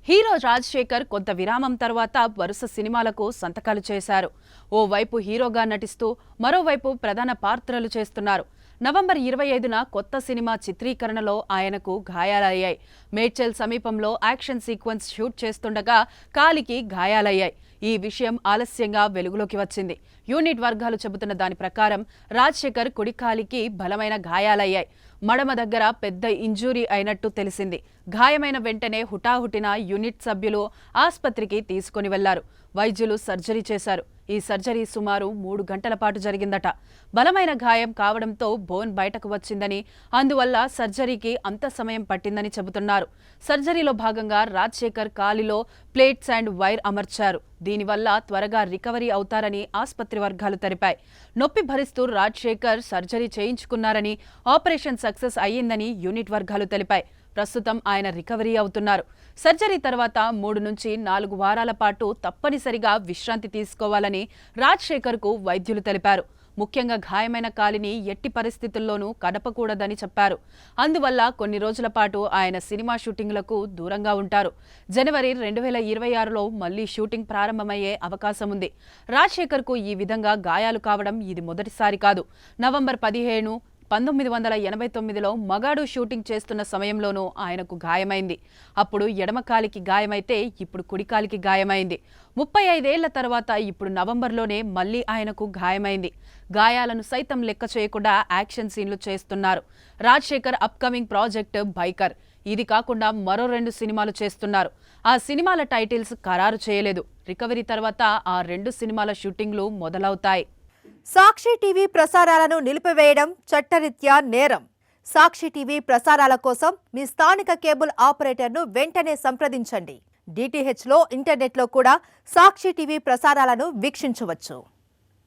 Hero Rajasekhar కొంత విరామం తర్వాత వరుస సినిమాలకు సంతకాలు చేశారు. ఓవైపు హీరోగా నటిస్తూ మరోవైపు ప్రధాన పాత్రలు చేస్తున్నారు. నవంబర్ 25న కొత్త సినిమా చిత్రీకరణలో ఆయనకు గాయాలయ్యాయి. మేడ్చల్ సమీపంలో యాక్షన్ సీక్వెన్స్ షూట్ చేస్తుండగా కాలికి గాయాలయ్యాయి. ఈ విషయం ఆలస్యంగా వెలుగులోకి వచ్చింది. యూనిట్ వర్గాలు చెబుతున్న దాని ప్రకారం రాజశేఖర్ కుడి కాలికి బలమైన గాయాలయ్యాయి. మడమ దగ్గర పెద్ద ఇంజూరీ అయినట్టు తెలిసింది. గాయమైన వెంటనే హుటాహుటిన యూనిట్ సభ్యులు ఆస్పత్రికి తీసుకుని వెళ్లారు. వైద్యులు సర్జరీ చేశారు. ఈ సర్జరీ సుమారు 3 గంటల పాటు జరిగిందట. బలమైన గాయం కావడంతో బోన్ బయటకు వచ్చిందని, అందువల్ల సర్జరీకి అంత సమయం పట్టిందని చెబుతున్నారు. సర్జరీలో భాగంగా రాజశేఖర్ కాలిలో ప్లేట్స్ అండ్ వైర్ అమర్చారు. దీనివల్ల త్వరగా రికవరీ అవుతారని ఆస్పత్రి వర్గాలు తెలిపాయి. నొప్పి భరిస్తూ రాజశేఖర్ సర్జరీ చేయించుకున్నారని, ఆపరేషన్ సక్సెస్ అయ్యిందని యూనిట్ వర్గాలు తెలిపాయి. ప్రస్తుతం ఆయన రికవరీ అవుతున్నారు. సర్జరీ తర్వాత 3 నుంచి 4 వారాల పాటు తప్పనిసరిగా విశ్రాంతి తీసుకోవాలని రాజశేఖర్కు వైద్యులు తెలిపారు. ముఖ్యంగా గాయమైన కాలిని ఎట్టి పరిస్థితుల్లోనూ కదపకూడదని చెప్పారు. అందువల్ల కొన్ని రోజుల పాటు ఆయన సినిమా షూటింగ్లకు దూరంగా ఉంటారు. జనవరి 2026లో మళ్లీ షూటింగ్ ప్రారంభమయ్యే అవకాశం ఉంది. రాజశేఖర్కు ఈ విధంగా గాయాలు కావడం ఇది మొదటిసారి కాదు. నవంబర్ 15, 1989లో మగాడు షూటింగ్ చేస్తున్న సమయంలోనూ ఆయనకు గాయమైంది. అప్పుడు ఎడమ కాలికి గాయమైతే ఇప్పుడు కుడి కాలికి గాయమైంది. 35 ఏళ్ల తర్వాత ఇప్పుడు నవంబర్లోనే మళ్లీ ఆయనకు గాయమైంది. గాయాలను సైతం లెక్క చేయకుండా యాక్షన్ సీన్లు చేస్తున్నారు. Rajasekhar upcoming project biker. ఇది కాకుండా మరో 2 సినిమాలు చేస్తున్నారు. ఆ సినిమాల టైటిల్స్ ఖరారు చేయలేదు. రికవరీ తర్వాత ఆ 2 సినిమాల షూటింగ్లు మొదలవుతాయి. సాక్షి టీవీ ప్రసారాలను నిలిపివేయడం చట్టరీత్యా నేరం. సాక్షి టీవీ ప్రసారాల కోసం మీ స్థానిక కేబుల్ ఆపరేటర్ను వెంటనే సంప్రదించండి. డిటిహెచ్లో, ఇంటర్నెట్లో కూడా సాక్షి టీవీ ప్రసారాలను వీక్షించవచ్చు.